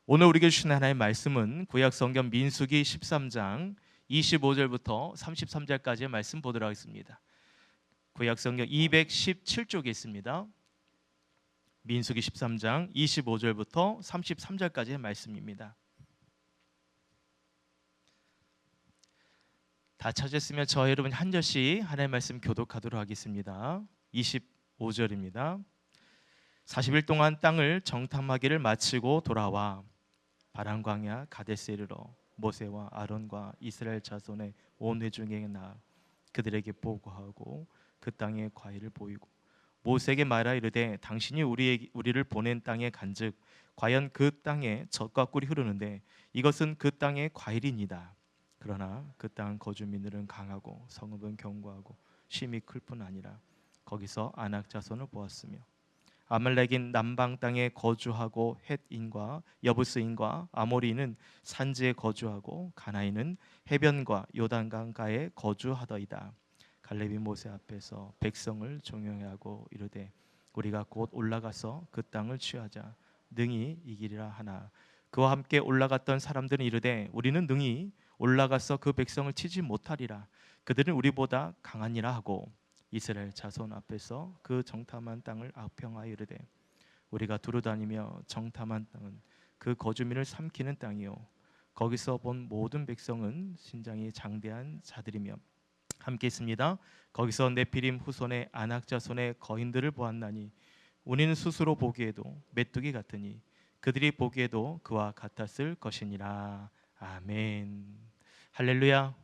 오늘 우리에게 주신 하나님의 말씀은 구약성경 민수기 13장 25절부터 33절까지의 말씀 보도록 하겠습니다. 구약성경 217쪽에 있습니다. 민수기 13장 25절부터 33절까지의 말씀입니다. 다 찾았으면 저와 여러분 한 절씩 하나님의 말씀 교독하도록 하겠습니다. 25절입니다. 40일 동안 땅을 정탐하기를 마치고 돌아와 바란 광야 가데스에 이르러 모세와 아론과 이스라엘 자손의 온 회중에게 나아 그들에게 보고하고 그 땅의 과일을 보이고 모세에게 말하 이르되 당신이 우리를 보낸 땅에 간즉 과연 그 땅에 젖과 꿀이 흐르는데 이것은 그 땅의 과일이니이다. 그러나 그 땅 거주민들은 강하고 성읍은 견고하고 심히 클 뿐 아니라 거기서 아낙 자손을 보았으며 아말렉인 남방 땅에 거주하고 헷인과 여부스인과 아모리는 산지에 거주하고 가나인은 해변과 요단강가에 거주하더이다. 갈렙이 모세 앞에서 백성을 종용하고 이르되 우리가 곧 올라가서 그 땅을 취하자 능히 이기리라 하나 그와 함께 올라갔던 사람들은 이르되 우리는 능히 올라가서 그 백성을 치지 못하리라. 그들은 우리보다 강하니라 하고 이스라엘 자손 앞에서 그 정탐한 땅을 악평하여 이르되 우리가 두루다니며 정탐한 땅은 그 거주민을 삼키는 땅이요 거기서 본 모든 백성은 신장이 장대한 자들이며 함께 있습니다. 거기서 네피림 후손의 아낙 자손의 거인들을 보았나니 우리는 스스로 보기에도 메뚜기 같으니 그들이 보기에도 그와 같았을 것이니라. 아멘. 할렐루야.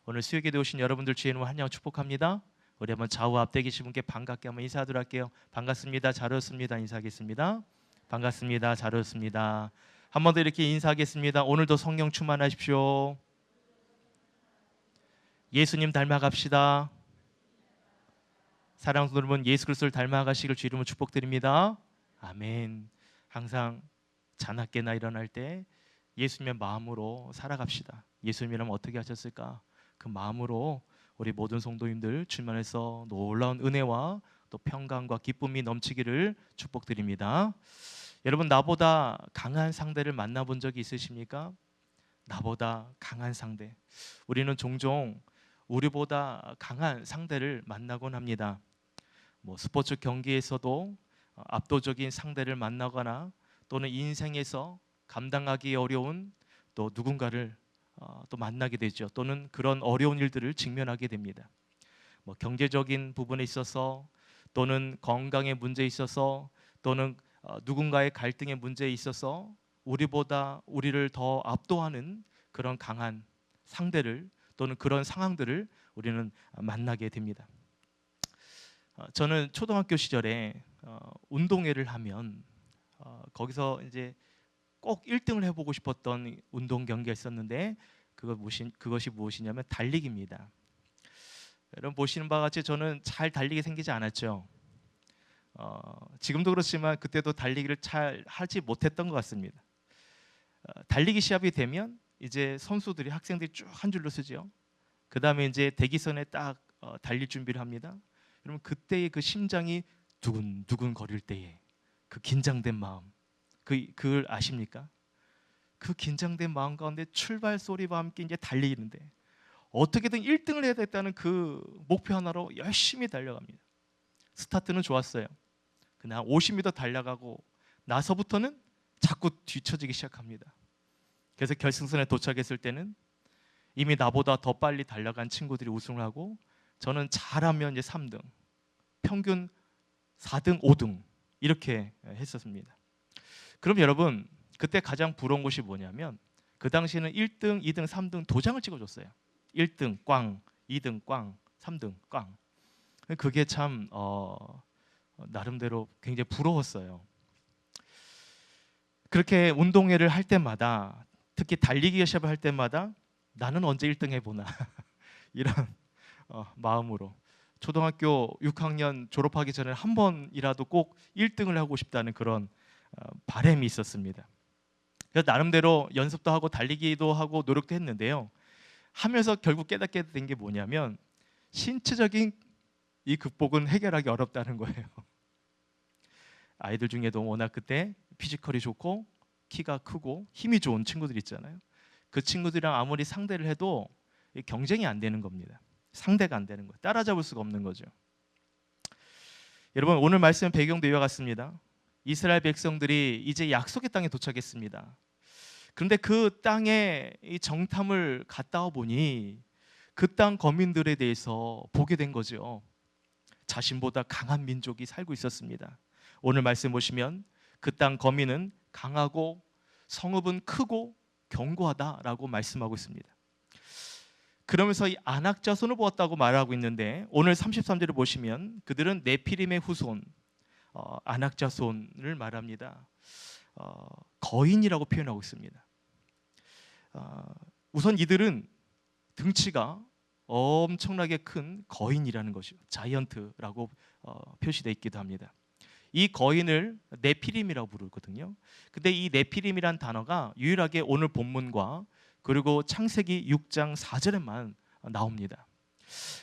오늘 수요기도에 오신 여러분들 주의 이름으로 환영하고 축복합니다. 우리 한번 좌우 앞에 계신 분께 반갑게 한번 인사하도록 할게요. 반갑습니다. 잘 오셨습니다. 인사하겠습니다. 반갑습니다. 잘 오셨습니다. 한 번 더 이렇게 인사하겠습니다. 오늘도 성령 충만하십시오. 예수님 닮아갑시다. 사랑하는 여러분, 예수 그리스도를 닮아가시길 주 이름으로 축복드립니다. 아멘. 항상 자나깨나 일어날 때 예수님의 마음으로 살아갑시다. 예수님이라면 어떻게 하셨을까? 그 마음으로 우리 모든 성도님들 주님안에서 놀라운 은혜와 또 평강과 기쁨이 넘치기를 축복드립니다. 여러분, 나보다 강한 상대를 만나본 적이 있으십니까? 나보다 강한 상대. 우리는 종종 우리보다 강한 상대를 만나곤 합니다. 스포츠 경기에서도 압도적인 상대를 만나거나 또는 인생에서 감당하기 어려운 또 누군가를 또 만나게 되죠. 또는 그런 어려운 일들을 직면하게 됩니다. 경제적인 부분에 있어서 또는 건강의 문제에 있어서 또는 누군가의 갈등의 문제에 있어서 우리를 더 압도하는 그런 강한 상대를 또는 그런 상황들을 우리는 만나게 됩니다. 저는 초등학교 시절에 운동회를 하면 거기서 이제 꼭 1등을 해보고 싶었던 운동 경기가 있었는데 그것이 무엇이냐면 달리기입니다. 여러분 보시는 바와 같이 저는 잘 달리게 생기지 않았죠. 지금도 그렇지만 그때도 달리기를 잘 하지 못했던 것 같습니다. 달리기 시합이 되면 이제 선수들이 학생들이 쭉 한 줄로 서죠. 그 다음에 이제 대기선에 딱 달릴 준비를 합니다. 여러분 그때의 그 심장이 두근두근 거릴 때의 그 긴장된 마음, 그걸 아십니까? 그 긴장된 마음 가운데 출발 소리와 함께 이제 달리는데 어떻게든 1등을 해야 되겠다는 그 목표 하나로 열심히 달려갑니다. 스타트는 좋았어요. 그러나 50m 달려가고 나서부터는 자꾸 뒤처지기 시작합니다. 그래서 결승선에 도착했을 때는 이미 나보다 더 빨리 달려간 친구들이 우승을 하고 저는 잘하면 이제 3등, 평균 4등, 5등 이렇게 했었습니다. 그럼 여러분 그때 가장 부러운 것이 뭐냐면 그 당시에는 1등, 2등, 3등 도장을 찍어줬어요. 1등 꽝, 2등 꽝, 3등 꽝. 그게 참 나름대로 굉장히 부러웠어요. 그렇게 운동회를 할 때마다 특히 달리기 시합을 할 때마다 나는 언제 1등 해보나 이런 마음으로 초등학교 6학년 졸업하기 전에 한 번이라도 꼭 1등을 하고 싶다는 그런 바람이 있었습니다. 그래서 나름대로 연습도 하고 달리기도 하고 노력도 했는데요. 하면서 결국 깨닫게 된 게 뭐냐면 신체적인 이 극복은 해결하기 어렵다는 거예요. 아이들 중에도 워낙 그때 피지컬이 좋고 키가 크고 힘이 좋은 친구들 있잖아요. 그 친구들이랑 아무리 상대를 해도 경쟁이 안 되는 겁니다. 상대가 안 되는 거예요. 따라잡을 수가 없는 거죠. 여러분, 오늘 말씀 배경도 이와 같습니다. 이스라엘 백성들이 이제 약속의 땅에 도착했습니다. 그런데 그 땅에 이 정탐을 갔다 와 보니 그 땅 거민들에 대해서 보게 된 거죠. 자신보다 강한 민족이 살고 있었습니다. 오늘 말씀 보시면 그 땅 거민은 강하고 성읍은 크고 견고하다라고 말씀하고 있습니다. 그러면서 이 아낙 자손을 보았다고 말하고 있는데, 오늘 33절을 보시면 그들은 네피림의 후손, 아낙 자손을 말합니다. 거인이라고 표현하고 있습니다. 우선 이들은 등치가 엄청나게 큰 거인이라는 것이요, 자이언트라고 표시되어 있기도 합니다. 이 거인을 네피림이라고 부르거든요. 근데 이 네피림이란 단어가 유일하게 오늘 본문과 그리고 창세기 6장 4절에만 나옵니다.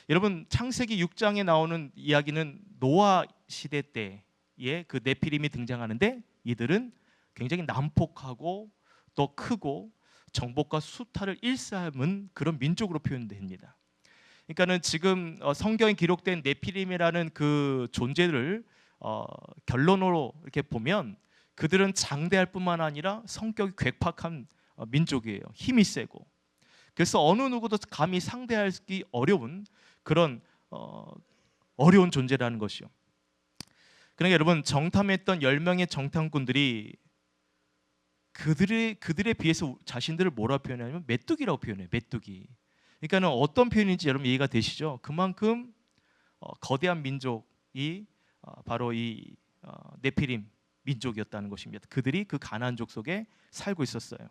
여러분, 창세기 6장에 나오는 이야기는 노아 시대 때에 그 네피림이 등장하는데, 이들은 굉장히 난폭하고 또 크고 정복과 수탈을 일삼은 그런 민족으로 표현됩니다. 그러니까는 지금 성경에 기록된 네피림이라는 그 존재를 결론으로 이렇게 보면 그들은 장대할 뿐만 아니라 성격이 괴팍한 민족이에요. 힘이 세고. 그래서 어느 누구도 감히 상대하기 어려운 그런 어려운 존재라는 것이요. 그러니까 여러분, 정탐했던 10명의 정탐꾼들이 그들에 비해서 자신들을 뭐라 표현하냐면 메뚜기라고 표현해요. 메뚜기. 그러니까는 어떤 표현인지 여러분 이해가 되시죠? 그만큼 거대한 민족이 바로 이 네피림 민족이었다는 것입니다. 그들이 그 가나안족 속에 살고 있었어요.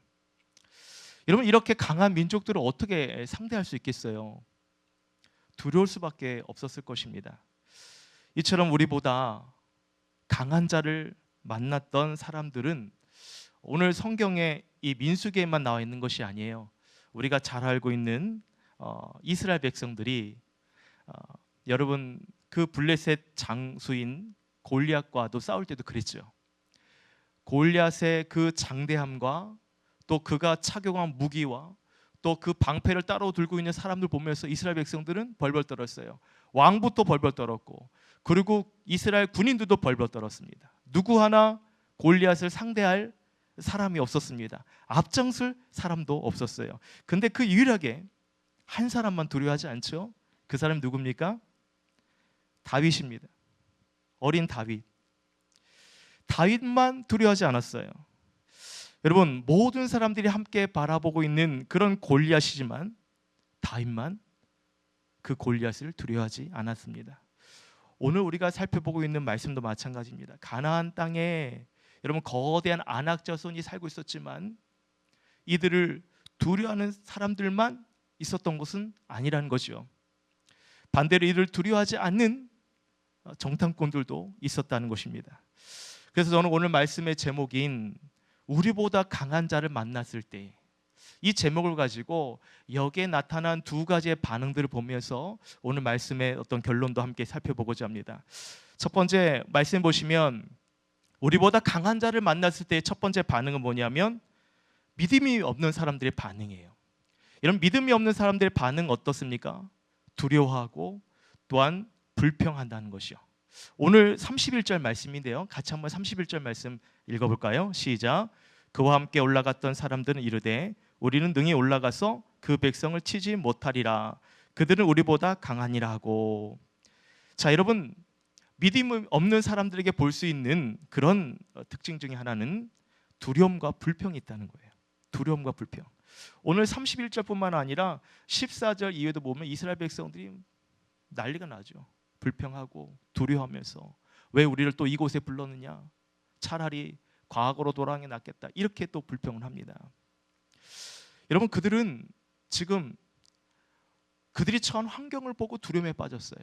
여러분, 이렇게 강한 민족들을 어떻게 상대할 수 있겠어요? 두려울 수밖에 없었을 것입니다. 이처럼 우리보다 강한 자를 만났던 사람들은 오늘 성경에 이 민수기에만 나와 있는 것이 아니에요. 우리가 잘 알고 있는 이스라엘 백성들이 여러분, 그 블레셋 장수인 골리앗과도 싸울 때도 그랬죠. 골리앗의 그 장대함과 또 그가 착용한 무기와 또 그 방패를 따로 들고 있는 사람들 보면서 이스라엘 백성들은 벌벌 떨었어요. 왕부터 벌벌 떨었고, 그리고 이스라엘 군인들도 벌벌 떨었습니다. 누구 하나 골리앗을 상대할 사람이 없었습니다. 앞장설 사람도 없었어요. 근데 그 유일하게 한 사람만 두려워하지 않죠? 그 사람이 누굽니까? 다윗입니다. 어린 다윗. 다윗만 두려워하지 않았어요. 여러분, 모든 사람들이 함께 바라보고 있는 그런 골리앗이지만 다윗만 그 골리앗을 두려워하지 않았습니다. 오늘 우리가 살펴보고 있는 말씀도 마찬가지입니다. 가나안 땅에 여러분 거대한 아낙 자손이 살고 있었지만 이들을 두려워하는 사람들만 있었던 것은 아니라는 거죠. 반대로 이들을 두려워하지 않는 정탐꾼들도 있었다는 것입니다. 그래서 저는 오늘 말씀의 제목인 우리보다 강한 자를 만났을 때, 이 제목을 가지고 여기에 나타난 두 가지의 반응들을 보면서 오늘 말씀의 어떤 결론도 함께 살펴보고자 합니다. 첫 번째 말씀 보시면 우리보다 강한 자를 만났을 때의 첫 번째 반응은 뭐냐면 믿음이 없는 사람들의 반응이에요. 이런 믿음이 없는 사람들의 반응 어떻습니까? 두려워하고 또한 불평한다는 것이요. 오늘 31절 말씀인데요, 같이 한번 31절 말씀 읽어볼까요? 시작. 그와 함께 올라갔던 사람들은 이르되 우리는 능히 올라가서 그 백성을 치지 못하리라. 그들은 우리보다 강하니라 하고. 자, 여러분, 믿음 없는 사람들에게 볼 수 있는 그런 특징 중에 하나는 두려움과 불평이 있다는 거예요. 두려움과 불평. 오늘 31절뿐만 아니라 14절 이후에도 보면 이스라엘 백성들이 난리가 나죠. 불평하고 두려워하면서 왜 우리를 또 이곳에 불렀느냐, 차라리 과거로 돌아가는 게 낫겠다, 이렇게 또 불평을 합니다. 여러분, 그들은 지금 그들이 처한 환경을 보고 두려움에 빠졌어요.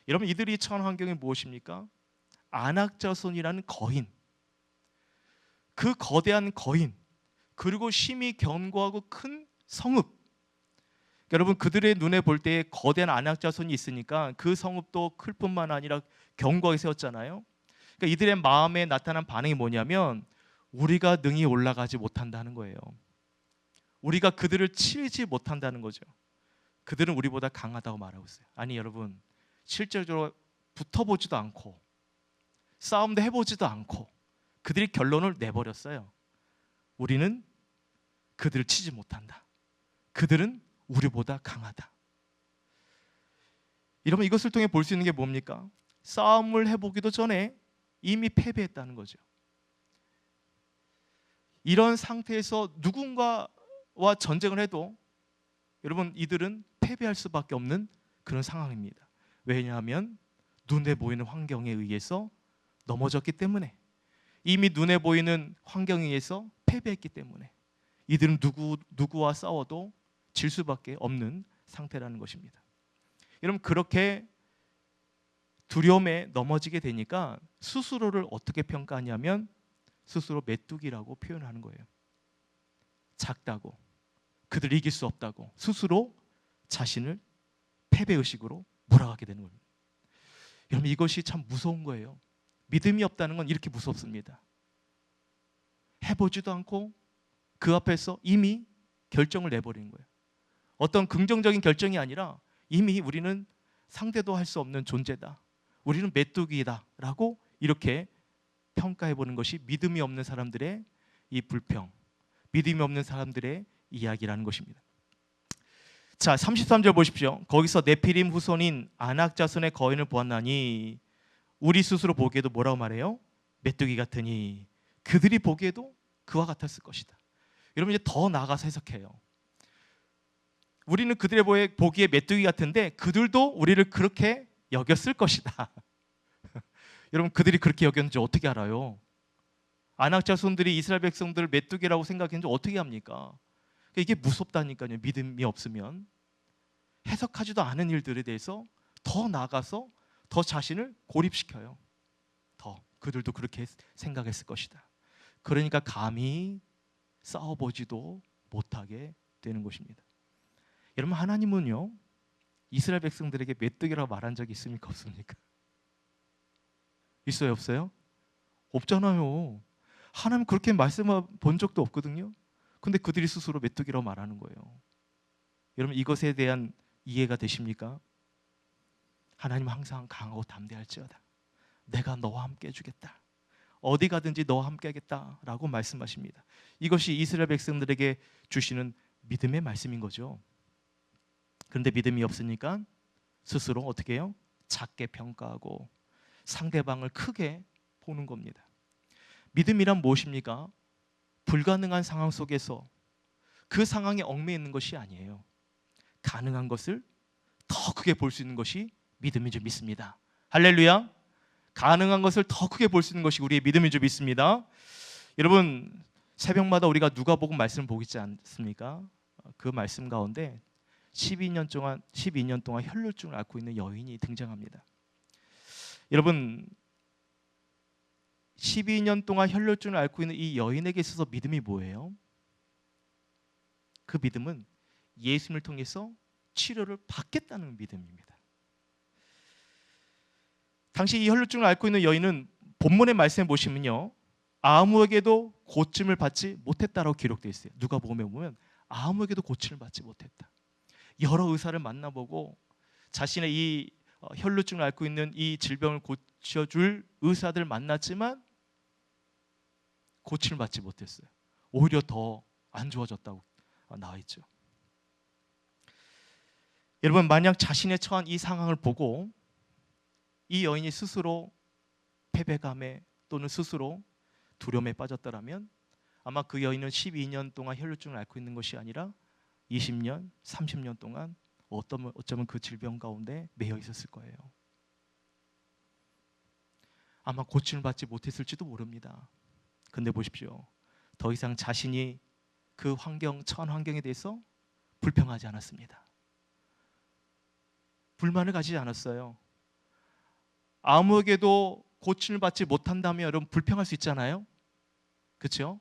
여러분, 이들이 처한 환경이 무엇입니까? 아낙 자손이라는 거인, 그 거대한 거인, 그리고 심히 견고하고 큰 성읍. 여러분, 그들의 눈에 볼 때 거대한 아낙 자손이 있으니까 그 성읍도 클 뿐만 아니라 견고하게 세웠잖아요. 그러니까 이들의 마음에 나타난 반응이 뭐냐면 우리가 능히 올라가지 못한다는 거예요. 우리가 그들을 치지 못한다는 거죠. 그들은 우리보다 강하다고 말하고 있어요. 아니 여러분, 실질적으로 붙어보지도 않고 싸움도 해보지도 않고 그들이 결론을 내버렸어요. 우리는 그들을 치지 못한다. 그들은 우리보다 강하다. 여러분, 이것을 통해 볼 수 있는 게 뭡니까? 싸움을 해보기도 전에 이미 패배했다는 거죠. 이런 상태에서 누군가와 전쟁을 해도 여러분, 이들은 패배할 수밖에 없는 그런 상황입니다. 왜냐하면 눈에 보이는 환경에 의해서 넘어졌기 때문에, 이미 눈에 보이는 환경에 의해서 패배했기 때문에 이들은 누구와 싸워도 질 수밖에 없는 상태라는 것입니다. 여러분, 그렇게 두려움에 넘어지게 되니까 스스로를 어떻게 평가하냐면 스스로 메뚜기라고 표현하는 거예요. 작다고, 그들 이길 수 없다고 스스로 자신을 패배의식으로 몰아가게 되는 겁니다. 여러분, 이것이 참 무서운 거예요. 믿음이 없다는 건 이렇게 무섭습니다. 해보지도 않고 그 앞에서 이미 결정을 내버리는 거예요. 어떤 긍정적인 결정이 아니라 이미 우리는 상대도 할 수 없는 존재다, 우리는 메뚜기다 라고 이렇게 평가해보는 것이 믿음이 없는 사람들의 이 불평, 믿음이 없는 사람들의 이야기라는 것입니다. 자, 33절 보십시오. 거기서 네피림 후손인 아낙 자손의 거인을 보았나니 우리 스스로 보기에도 뭐라고 말해요? 메뚜기 같으니 그들이 보기에도 그와 같았을 것이다. 여러분, 이제 더 나아가서 해석해요. 우리는 그들의 보기에 메뚜기 같은데 그들도 우리를 그렇게 여겼을 것이다. 여러분, 그들이 그렇게 여겼는지 어떻게 알아요? 아낙 자손들이 이스라엘 백성들을 메뚜기라고 생각했는지 어떻게 합니까? 이게 무섭다니까요. 믿음이 없으면 해석하지도 않은 일들에 대해서 더 나아가서 더 자신을 고립시켜요. 더 그들도 그렇게 생각했을 것이다. 그러니까 감히 싸워보지도 못하게 되는 것입니다. 여러분, 하나님은요 이스라엘 백성들에게 메뚜기라고 말한 적이 있습니까? 없습니까? 있어요? 없어요? 없잖아요. 하나님 그렇게 말씀해 본 적도 없거든요. 근데 그들이 스스로 메뚜기라고 말하는 거예요. 여러분, 이것에 대한 이해가 되십니까? 하나님은 항상 강하고 담대할지어다. 내가 너와 함께 해주겠다. 어디 가든지 너와 함께 하겠다 라고 말씀하십니다. 이것이 이스라엘 백성들에게 주시는 믿음의 말씀인 거죠. 그런데 믿음이 없으니까 스스로 어떻게 해요? 작게 평가하고 상대방을 크게 보는 겁니다. 믿음이란 무엇입니까? 불가능한 상황 속에서 그 상황에 얽매여 있는 것이 아니에요. 가능한 것을 더 크게 볼 수 있는 것이 믿음인 줄 믿습니다. 할렐루야. 가능한 것을 더 크게 볼 수 있는 것이 우리의 믿음인 줄 믿습니다. 여러분, 새벽마다 우리가 누가복음 말씀을 보고 있지 않습니까? 그 말씀 가운데 12년 동안 혈루증을 앓고 있는 여인이 등장합니다. 여러분, 12년 동안 혈루증을 앓고 있는 이 여인에게 있어서 믿음이 뭐예요? 그 믿음은 예수님을 통해서 치료를 받겠다는 믿음입니다. 당시 이 혈루증을 앓고 있는 여인은 본문의 말씀에 보시면요, 아무에게도 고침을 받지 못했다라고 기록되어 있어요. 누가복음에 보면 아무에게도 고침을 받지 못했다. 여러 의사를 만나보고 자신의 이 혈루증을 앓고 있는 이 질병을 고쳐줄 의사들을 만났지만 고침을 받지 못했어요. 오히려 더 안 좋아졌다고 나와 있죠. 여러분, 만약 자신의 처한 이 상황을 보고 이 여인이 스스로 패배감에 또는 스스로 두려움에 빠졌더라면 아마 그 여인은 12년 동안 혈루증을 앓고 있는 것이 아니라 20년, 30년 동안 어쩌면 그 질병 가운데 매여 있었을 거예요. 아마 고침을 받지 못했을지도 모릅니다. 근데 보십시오. 더 이상 자신이 그 처한 환경에 대해서 불평하지 않았습니다. 불만을 가지지 않았어요. 아무에게도 고침을 받지 못한다면 여러분 불평할 수 있잖아요. 그렇죠?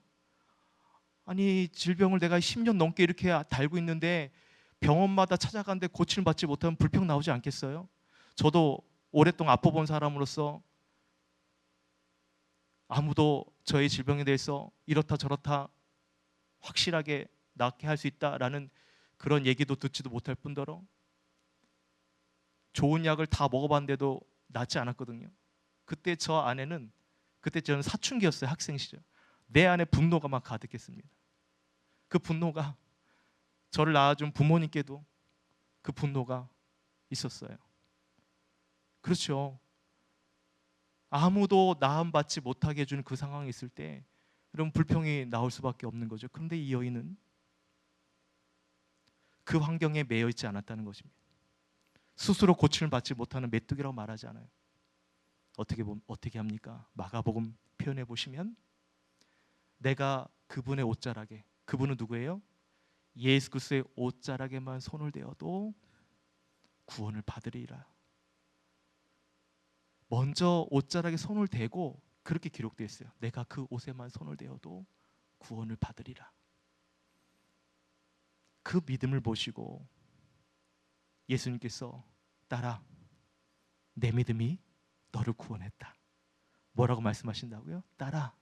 아니, 질병을 내가 10년 넘게 이렇게 달고 있는데 병원마다 찾아가는데 고침을 받지 못하면 불평 나오지 않겠어요? 저도 오랫동안 아파본 사람으로서 아무도 저의 질병에 대해서 이렇다 저렇다 확실하게 낫게 할 수 있다라는 그런 얘기도 듣지도 못할 뿐더러 좋은 약을 다 먹어봤는데도 낫지 않았거든요. 그때 저는 사춘기였어요. 학생 시절. 내 안에 분노가 막 가득했습니다. 그 분노가 저를 낳아준 부모님께도 그 분노가 있었어요. 그렇죠. 아무도 나음받지 못하게 해주는 그 상황이 있을 때 이런 불평이 나올 수밖에 없는 거죠. 그런데 이 여인은 그 환경에 매여 있지 않았다는 것입니다. 스스로 고침을 받지 못하는 메뚜기라고 말하지 않아요. 어떻게 합니까? 마가복음 표현해 보시면 내가 그분의 옷자락에, 그분은 누구예요? 예수 그리스도의 옷자락에만 손을 대어도 구원을 받으리라. 먼저 옷자락에 손을 대고 그렇게 기록되어 있어요. 내가 그 옷에만 손을 대어도 구원을 받으리라. 그 믿음을 보시고 예수님께서 딸아, 내 믿음이 너를 구원했다. 뭐라고 말씀하신다고요? 딸아,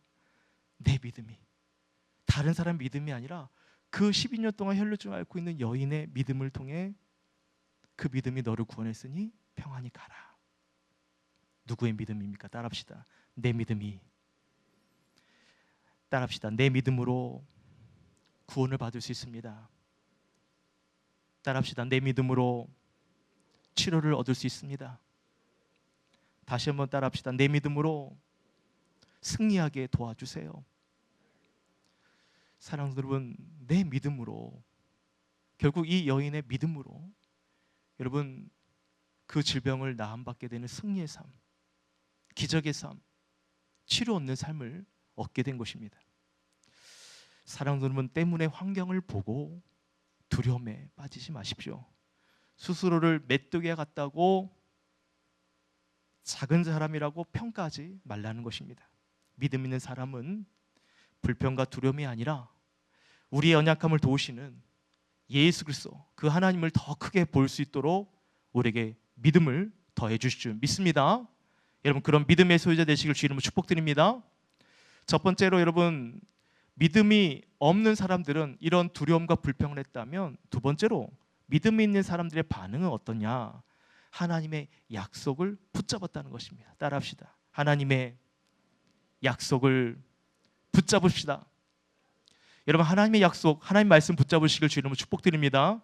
내 믿음이, 다른 사람 믿음이 아니라 그 12년 동안 혈루증을 앓고 있는 여인의 믿음을 통해 그 믿음이 너를 구원했으니 평안히 가라. 누구의 믿음입니까? 따라합시다. 내 믿음이. 따라합시다. 내 믿음으로 구원을 받을 수 있습니다. 따라합시다. 내 믿음으로 치료를 얻을 수 있습니다. 다시 한번 따라합시다. 내 믿음으로 승리하게 도와주세요. 사랑하는 여러분, 내 믿음으로, 결국 이 여인의 믿음으로 여러분 그 질병을 나음받게 되는 승리의 삶, 기적의 삶, 치료 얻는 삶을 얻게 된 것입니다. 사랑하는 여러분, 때문에 환경을 보고 두려움에 빠지지 마십시오. 스스로를 메뚜기와 같다고 작은 사람이라고 평가하지 말라는 것입니다. 믿음 있는 사람은 불평과 두려움이 아니라 우리의 연약함을 도우시는 예수 그리스도, 그 하나님을 더 크게 볼 수 있도록 우리에게 믿음을 더해 주실 줄 믿습니다. 여러분, 그런 믿음의 소유자 되시길 주 이름으로 축복드립니다. 첫 번째로 여러분, 믿음이 없는 사람들은 이런 두려움과 불평을 했다면, 두 번째로 믿음이 있는 사람들의 반응은 어떠냐? 하나님의 약속을 붙잡았다는 것입니다. 따라합시다. 하나님의 약속을 붙잡읍시다. 여러분, 하나님의 약속, 하나님 말씀 붙잡으시길 주 이름으로 축복드립니다.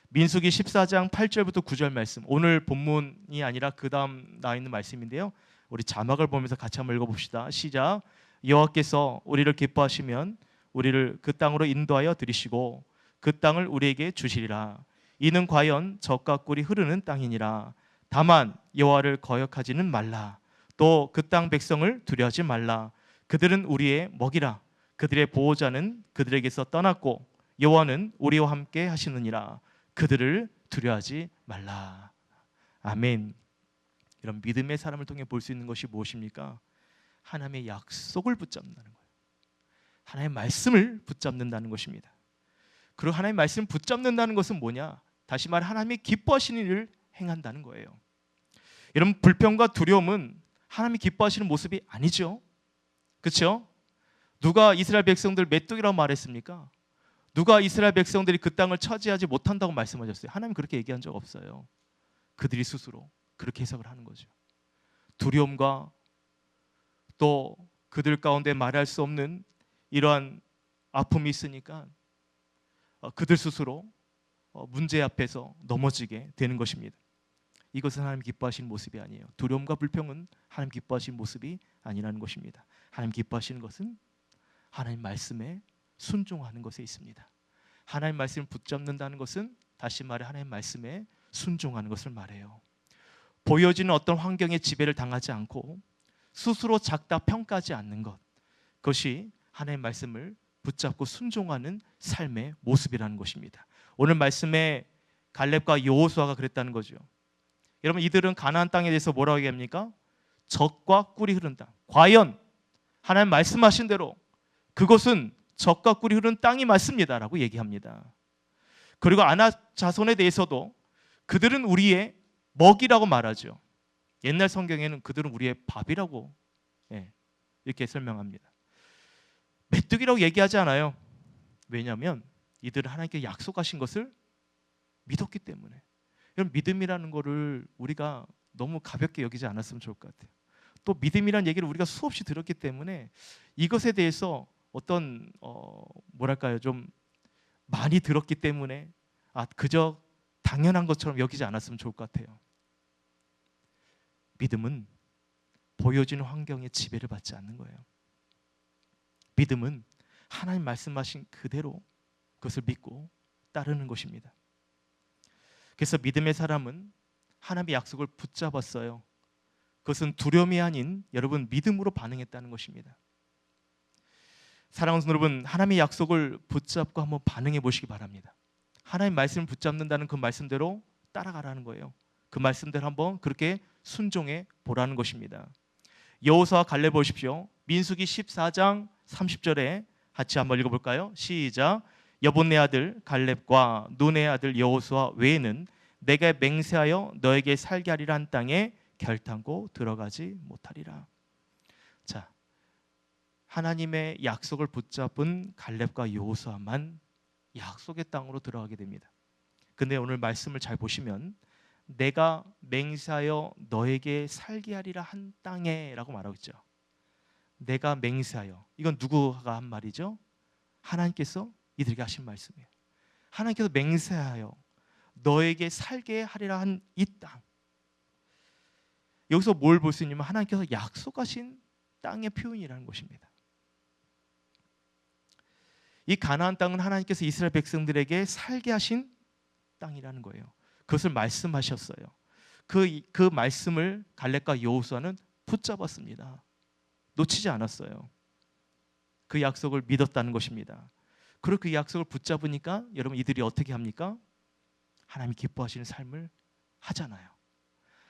민수기 14장 8절부터 9절 말씀, 오늘 본문이 아니라 그 다음 나와 있는 말씀인데요, 우리 자막을 보면서 같이 한번 읽어봅시다. 시작. 여호와께서 우리를 기뻐하시면 우리를 그 땅으로 인도하여 들이시고 그 땅을 우리에게 주시리라. 이는 과연 젖과 꿀이 흐르는 땅이니라. 다만 여호와를 거역하지는 말라. 또 그 땅 백성을 두려워하지 말라. 그들은 우리의 먹이라. 그들의 보호자는 그들에게서 떠났고 여호와는 우리와 함께 하시느니라. 그들을 두려워하지 말라. 아멘. 이런 믿음의 사람을 통해 볼 수 있는 것이 무엇입니까? 하나님의 약속을 붙잡는다는 거예요. 하나님의 말씀을 붙잡는다는 것입니다. 그리고 하나님의 말씀을 붙잡는다는 것은 뭐냐? 다시 말해 하나님이 기뻐하시는 일을 행한다는 거예요. 여러분, 불평과 두려움은 하나님이 기뻐하시는 모습이 아니죠. 그렇죠? 누가 이스라엘 백성들 메뚜기라고 말했습니까? 누가 이스라엘 백성들이 그 땅을 차지하지 못한다고 말씀하셨어요? 하나님 그렇게 얘기한 적 없어요. 그들이 스스로 그렇게 해석을 하는 거죠. 두려움과 또 그들 가운데 말할 수 없는 이러한 아픔이 있으니까 그들 스스로 문제 앞에서 넘어지게 되는 것입니다. 이것은 하나님 기뻐하시는 모습이 아니에요. 두려움과 불평은 하나님 기뻐하시는 모습이 아니라는 것입니다. 하나님 기뻐하시는 것은 하나님 말씀에 순종하는 것에 있습니다. 하나님 말씀을 붙잡는다는 것은 다시 말해 하나님 말씀에 순종하는 것을 말해요. 보여지는 어떤 환경에 지배를 당하지 않고 스스로 작다 평가하지 않는 것, 그것이 하나님 말씀을 붙잡고 순종하는 삶의 모습이라는 것입니다. 오늘 말씀에 갈렙과 여호수아가 그랬다는 거죠. 여러분, 이들은 가나안 땅에 대해서 뭐라고 얘기합니까? 젖과 꿀이 흐른 땅. 과연 하나님 말씀하신 대로 그것은 젖과 꿀이 흐르는 땅이 맞습니다라고 얘기합니다. 그리고 아나 자손에 대해서도 그들은 우리의 먹이라고 말하죠. 옛날 성경에는 그들은 우리의 밥이라고 이렇게 설명합니다. 메뚜기라고 얘기하지 않아요. 왜냐하면 이들은 하나님께 약속하신 것을 믿었기 때문에. 이런 믿음이라는 거를 우리가 너무 가볍게 여기지 않았으면 좋을 것 같아요. 또 믿음이라는 얘기를 우리가 수없이 들었기 때문에 이것에 대해서 어떤 뭐랄까요, 좀 많이 들었기 때문에 그저 당연한 것처럼 여기지 않았으면 좋을 것 같아요. 믿음은 보여지는 환경에 지배를 받지 않는 거예요. 믿음은 하나님 말씀하신 그대로 그것을 믿고 따르는 것입니다. 그래서 믿음의 사람은 하나님의 약속을 붙잡았어요. 그것은 두려움이 아닌 여러분 믿음으로 반응했다는 것입니다. 사랑하는 성도 여러분, 하나님의 약속을 붙잡고 한번 반응해 보시기 바랍니다. 하나님 말씀을 붙잡는다는 그 말씀대로 따라가라는 거예요. 그 말씀대로 한번 그렇게 순종해 보라는 것입니다. 여호수아 갈렙 보십시오. 민수기 14장 30절에 같이 한번 읽어볼까요? 시작. 여본네 아들 갈렙과 눈의 아들 여호수아 외에는 내가 맹세하여 너에게 살게 하리라 한 땅에 결탄코 들어가지 못하리라. 자, 하나님의 약속을 붙잡은 갈렙과 여호수아만 약속의 땅으로 들어가게 됩니다. 근데 오늘 말씀을 잘 보시면 내가 맹세하여 너에게 살게 하리라 한 땅에라고 말하고 있죠. 내가 맹세하여, 이건 누구가 한 말이죠? 하나님께서 이들에게 하신 말씀이에요. 하나님께서 맹세하여 너에게 살게 하리라 한 이 땅. 여기서 뭘 볼 수 있냐면 하나님께서 약속하신 땅의 표현이라는 것입니다. 이 가나안 땅은 하나님께서 이스라엘 백성들에게 살게 하신 땅이라는 거예요. 그것을 말씀하셨어요. 그 말씀을 갈렙과 여호수아는 붙잡았습니다. 놓치지 않았어요. 그 약속을 믿었다는 것입니다. 그리고 그 약속을 붙잡으니까 여러분 이들이 어떻게 합니까? 하나님이 기뻐하시는 삶을 하잖아요.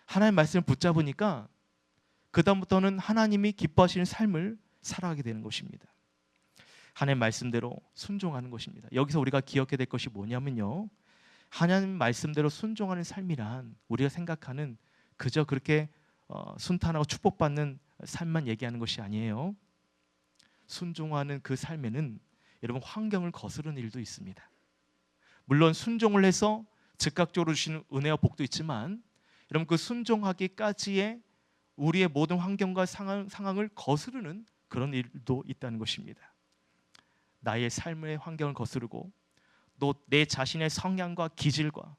하나님 말씀을 붙잡으니까 그 다음부터는 하나님이 기뻐하시는 삶을 살아가게 되는 것입니다. 하나님 말씀대로 순종하는 것입니다. 여기서 우리가 기억해야 될 것이 뭐냐면요, 하나님 말씀대로 순종하는 삶이란 우리가 생각하는 그저 그렇게 순탄하고 축복받는 삶만 얘기하는 것이 아니에요. 순종하는 그 삶에는 여러분 환경을 거스르는 일도 있습니다. 물론 순종을 해서 즉각적으로 주시는 은혜와 복도 있지만 여러분 그 순종하기까지의 우리의 모든 환경과 상황을 거스르는 그런 일도 있다는 것입니다. 나의 삶의 환경을 거스르고 또 내 자신의 성향과 기질과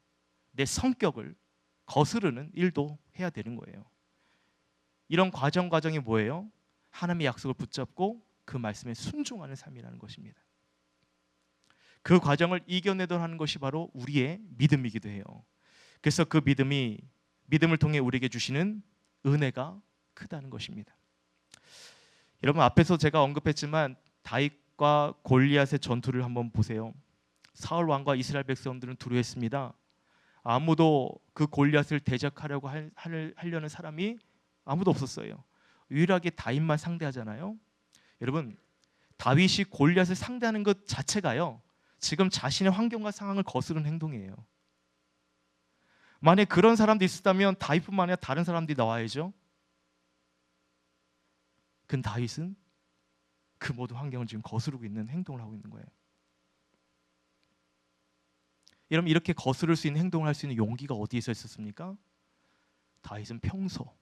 내 성격을 거스르는 일도 해야 되는 거예요. 이런 과정이 뭐예요? 하나님의 약속을 붙잡고 그 말씀에 순종하는 삶이라는 것입니다. 그 과정을 이겨내도록 하는 것이 바로 우리의 믿음이기도 해요. 그래서 그 믿음을 통해 우리에게 주시는 은혜가 크다는 것입니다. 여러분 앞에서 제가 언급했지만 다윗과 골리앗의 전투를 한번 보세요. 사울 왕과 이스라엘 백성들은 두려워했습니다. 아무도 그 골리앗을 대적하려고 하려는 사람이 아무도 없었어요. 유일하게 다윗만 상대하잖아요. 여러분 다윗이 골리앗을 상대하는 것 자체가요, 지금 자신의 환경과 상황을 거스르는 행동이에요. 만약 그런 사람도 있었다면 다윗뿐만 아니라 다른 사람들이 나와야죠. 근데 다윗은 그 모든 환경을 지금 거스르고 있는 행동을 하고 있는 거예요. 여러분 이렇게 거스를 수 있는 행동을 할 수 있는 용기가 어디에서 있었습니까? 다윗은 평소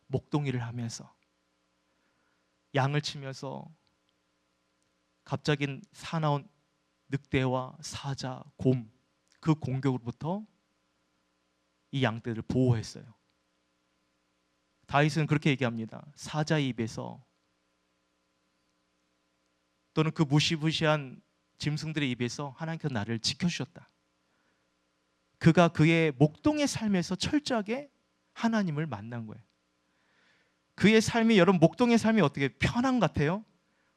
목동이를 하면서 양을 치면서 갑자기 사나운 늑대와 사자, 곰, 그 공격으로부터 이 양떼를 보호했어요. 다윗은 그렇게 얘기합니다. 사자의 입에서 또는 그 무시무시한 짐승들의 입에서 하나님께서 나를 지켜주셨다. 그가 그의 목동의 삶에서 철저하게 하나님을 만난 거예요. 그의 삶이, 여러분 목동의 삶이 어떻게 편한 것 같아요?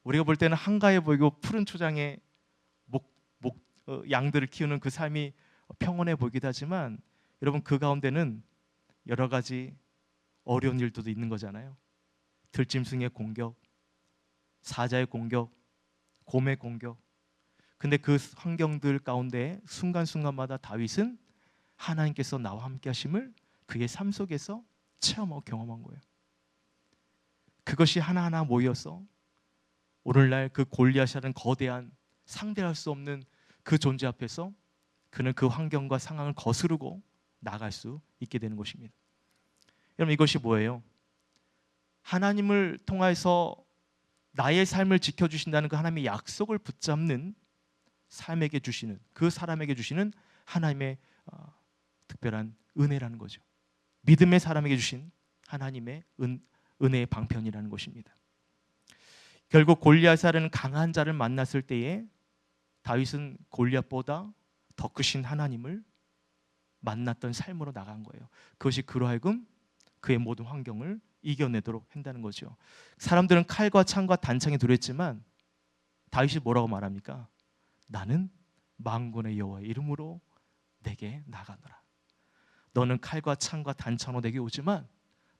우리가 볼 때는 한가해 보이고 푸른 초장에 양들을 키우는 그 삶이 평온해 보이기도 하지만 여러분 그 가운데는 여러 가지 어려운 일도 있는 거잖아요. 들짐승의 공격, 사자의 공격, 곰의 공격. 근데 그 환경들 가운데 순간순간마다 다윗은 하나님께서 나와 함께 하심을 그의 삶 속에서 체험하고 경험한 거예요. 그것이 하나하나 모여서 오늘날 그 골리앗이라는 거대한 상대할 수 없는 그 존재 앞에서 그는 그 환경과 상황을 거스르고 나갈 수 있게 되는 것입니다. 여러분, 이것이 뭐예요? 하나님을 통해서 나의 삶을 지켜주신다는 그 하나님의 약속을 붙잡는 삶에게 주시는, 그 사람에게 주시는 하나님의 특별한 은혜라는 거죠. 믿음의 사람에게 주신 하나님의 은혜의 방편이라는 것입니다. 결국 골리앗이라는 강한 자를 만났을 때에 다윗은 골리앗보다 더 크신 하나님을 만났던 삶으로 나간 거예요. 그것이 그로 하여금 그의 모든 환경을 이겨내도록 한다는 거죠. 사람들은 칼과 창과 단창에 두렵지만 다윗이 뭐라고 말합니까? 나는 만군의 여호와의 이름으로 내게 나가노라. 너는 칼과 창과 단창으로 내게 오지만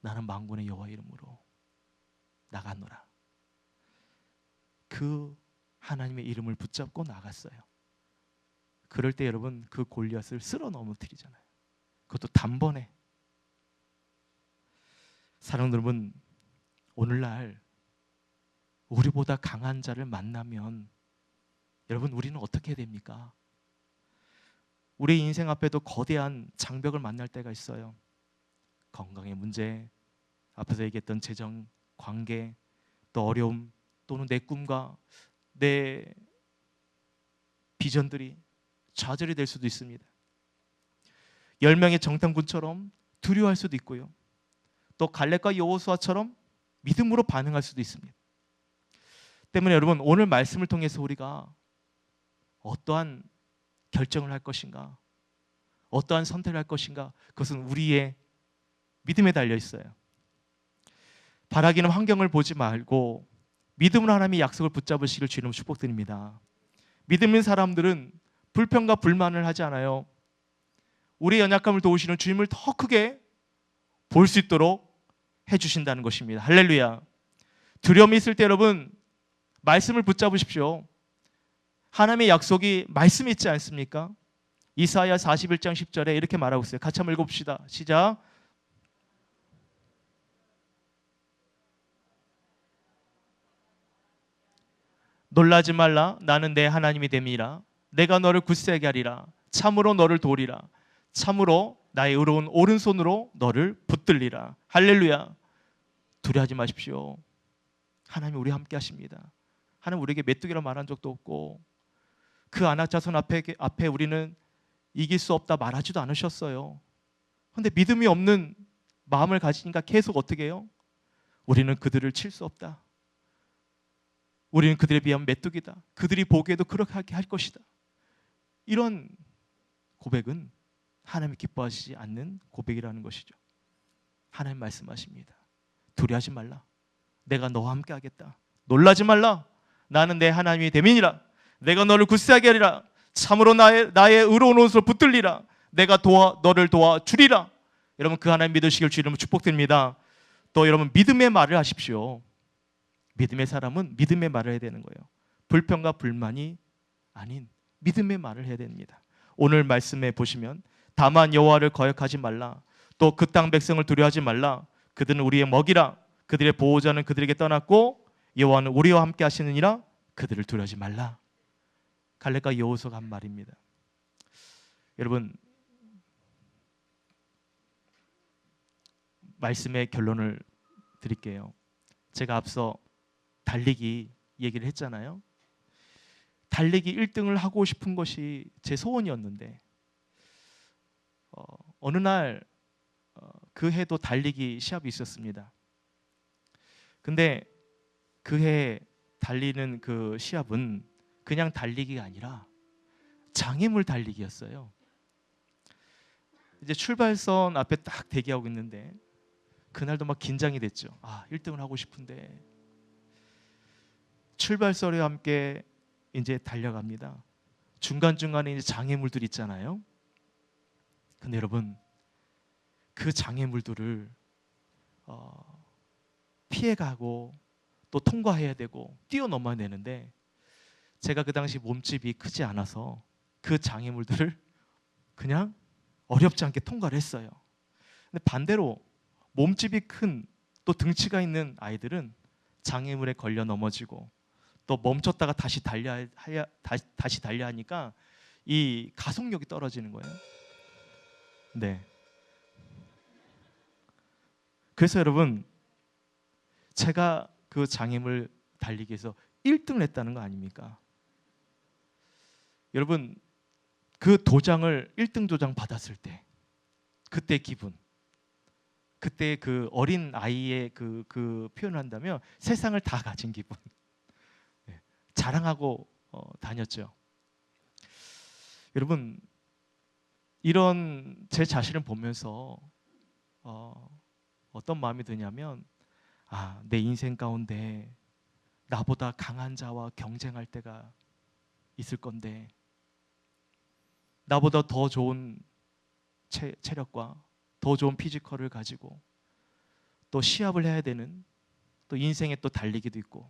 나는 만군의 여호와의 이름으로 나가노라. 그 하나님의 이름을 붙잡고 나갔어요. 그럴 때 여러분, 그 골리앗을 쓸어 넘어뜨리잖아요. 그것도 단번에. 사랑하는 여러분, 오늘날 우리보다 강한 자를 만나면 여러분, 우리는 어떻게 됩니까? 우리 인생 앞에도 거대한 장벽을 만날 때가 있어요. 건강의 문제, 앞에서 얘기했던 재정, 관계, 또 어려움, 또는 내 꿈과 내 비전들이 좌절이 될 수도 있습니다. 10명의 정탐꾼처럼 두려워할 수도 있고요. 또 갈렙과 여호수아처럼 믿음으로 반응할 수도 있습니다. 때문에 여러분, 오늘 말씀을 통해서 우리가 어떠한 결정을 할 것인가, 어떠한 선택을 할 것인가, 그것은 우리의 믿음에 달려 있어요. 바라기는 환경을 보지 말고 믿음으로 하나님의 약속을 붙잡으시길 주님으로 축복드립니다. 믿음 있는 사람들은 불평과 불만을 하지 않아요. 우리의 연약함을 도우시는 주님을 더 크게 볼 수 있도록 해주신다는 것입니다. 할렐루야. 두려움이 있을 때 여러분, 말씀을 붙잡으십시오. 하나님의 약속이 말씀이 있지 않습니까? 이사야 41장 10절에 이렇게 말하고 있어요. 같이 한번 읽어봅시다. 시작. 놀라지 말라. 나는 내 하나님이 됨이라. 내가 너를 굳세게 하리라. 참으로 너를 도우리라. 참으로 나의 의로운 오른손으로 너를 붙들리라. 할렐루야. 두려워하지 마십시오. 하나님이 우리와 함께 하십니다. 하나님 우리에게 메뚜기라 말한 적도 없고 그 안악자손 앞에 우리는 이길 수 없다 말하지도 않으셨어요. 그런데 믿음이 없는 마음을 가지니까 계속 어떻게 해요? 우리는 그들을 칠 수 없다. 우리는 그들에 비하면 메뚜기다. 그들이 보기에도 그렇게 할 것이다. 이런 고백은 하나님이 기뻐하시지 않는 고백이라는 것이죠. 하나님 말씀하십니다. 두려워하지 말라. 내가 너와 함께 하겠다. 놀라지 말라. 나는 내 하나님이 됨이니라. 내가 너를 굳세하게 하리라. 참으로 나의 의로운 옷으로 붙들리라. 내가 너를 도와주리라. 여러분, 그 하나님 믿으시길 주 이름으로 축복드립니다. 또 여러분, 믿음의 말을 하십시오. 믿음의 사람은 믿음의 말을 해야 되는 거예요. 불평과 불만이 아닌 믿음의 말을 해야 됩니다. 오늘 말씀에 보시면 다만 여호와를 거역하지 말라. 또 그 땅 백성을 두려워하지 말라. 그들은 우리의 먹이라. 그들의 보호자는 그들에게 떠났고 여호와는 우리와 함께 하시느니라. 그들을 두려워하지 말라. 갈렙과 여호수아가 한 말입니다. 여러분, 말씀의 결론을 드릴게요. 제가 앞서 달리기 얘기를 했잖아요. 달리기 1등을 하고 싶은 것이 제 소원이었는데 어느 날 그 해도 달리기 시합이 있었습니다. 근데 그 해 달리는 그 시합은 그냥 달리기가 아니라 장애물 달리기였어요. 이제 출발선 앞에 딱 대기하고 있는데 그날도 막 긴장이 됐죠. 1등을 하고 싶은데 출발선과 함께 이제 달려갑니다. 중간중간에 이제 장애물들 있잖아요. 근데 여러분, 그 장애물들을 피해가고 또 통과해야 되고 뛰어넘어야 되는데 제가 그 당시 몸집이 크지 않아서 그 장애물들을 그냥 어렵지 않게 통과를 했어요. 근데 반대로 몸집이 큰 또 등치가 있는 아이들은 장애물에 걸려 넘어지고 또 멈췄다가 다시 달려 하니까 이 가속력이 떨어지는 거예요. 네. 그래서 여러분, 제가 그 장애물 달리기 위해서 1등을 했다는 거 아닙니까? 여러분, 그 도장을 1등 도장 받았을 때 그때 기분, 그때 그 어린 아이의 그 표현을 한다면 세상을 다 가진 기분. 네. 자랑하고 다녔죠. 여러분, 이런 제 자신을 보면서 어떤 마음이 드냐면, 내 인생 가운데 나보다 강한 자와 경쟁할 때가 있을 건데, 나보다 더 좋은 체력과 더 좋은 피지컬을 가지고 또 시합을 해야 되는, 또 인생에 또 달리기도 있고,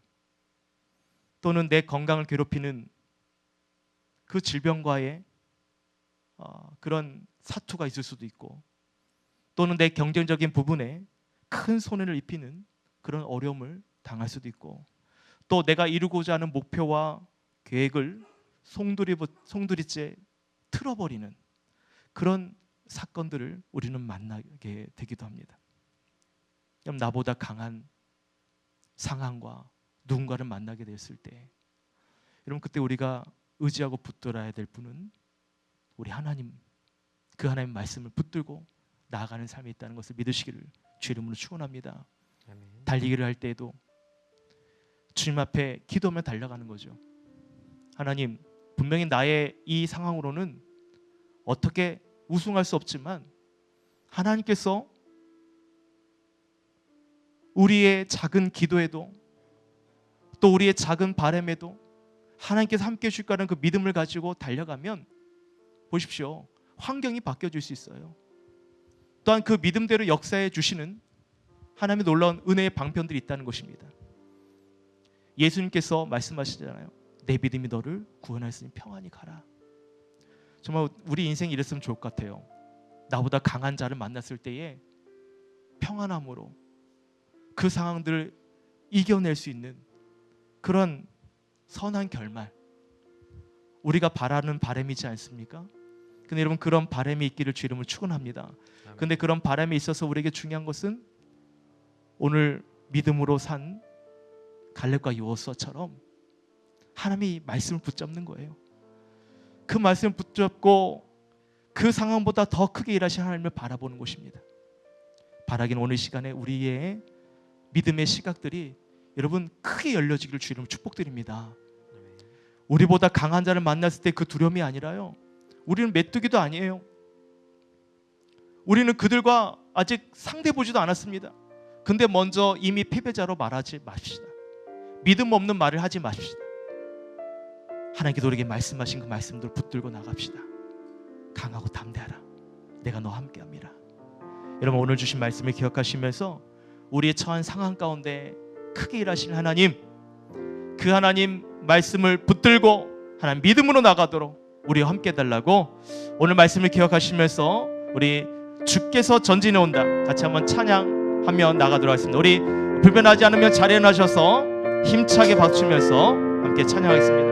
또는 내 건강을 괴롭히는 그 질병과의 그런 사투가 있을 수도 있고, 또는 내 경쟁적인 부분에 큰 손해를 입히는 그런 어려움을 당할 수도 있고, 또 내가 이루고자 하는 목표와 계획을 송두리째 틀어버리는 그런 사건들을 우리는 만나게 되기도 합니다. 그럼 나보다 강한 상황과 누군가를 만나게 됐을 때, 여러분, 그때 우리가 의지하고 붙들어야 될 분은 우리 하나님, 그 하나님의 말씀을 붙들고 나아가는 삶이 있다는 것을 믿으시기를 주 이름으로 축원합니다. 달리기를 할 때에도 주님 앞에 기도하며 달려가는 거죠. 하나님, 분명히 나의 이 상황으로는 어떻게 우승할 수 없지만 하나님께서 우리의 작은 기도에도, 또 우리의 작은 바람에도 하나님께서 함께 해줄 거라는 그 믿음을 가지고 달려가면, 보십시오, 환경이 바뀌어질 수 있어요. 또한 그 믿음대로 역사해 주시는 하나님의 놀라운 은혜의 방편들이 있다는 것입니다. 예수님께서 말씀하시잖아요. 내 믿음이 너를 구원하였으니 평안히 가라. 정말 우리 인생이 이랬으면 좋을 것 같아요. 나보다 강한 자를 만났을 때에 평안함으로 그 상황들을 이겨낼 수 있는 그런 선한 결말, 우리가 바라는 바람이지 않습니까? 근데 여러분, 그런 바람이 있기를 주 이름으로 축원합니다. 근데 그런 바람에 있어서 우리에게 중요한 것은 오늘 믿음으로 산 갈렙과 여호수아처럼 하나님의 말씀을 붙잡는 거예요. 그 말씀을 붙잡고 그 상황보다 더 크게 일하신 하나님을 바라보는 것입니다. 바라기는 오늘 시간에 우리의 믿음의 시각들이 여러분 크게 열려지기를 주 이름으로 축복드립니다. 우리보다 강한 자를 만났을 때 그 두려움이 아니라요, 우리는 메뚜기도 아니에요. 우리는 그들과 아직 상대 보지도 않았습니다. 근데 먼저 이미 패배자로 말하지 맙시다. 믿음 없는 말을 하지 마십시다. 하나님께서 우리에게 말씀하신 그 말씀들을 붙들고 나갑시다. 강하고 담대하라. 내가 너와 함께합니다. 여러분, 오늘 주신 말씀을 기억하시면서 우리의 처한 상황 가운데 크게 일하시는 하나님, 그 하나님 말씀을 붙들고 하나님 믿음으로 나가도록 우리와 함께 해달라고 오늘 말씀을 기억하시면서 우리 주께서 전진해 온다 같이 한번 찬양하며 나가도록 하겠습니다. 우리 불편하지 않으면 자리에 나셔서 힘차게 박수치면서 함께 찬양하겠습니다.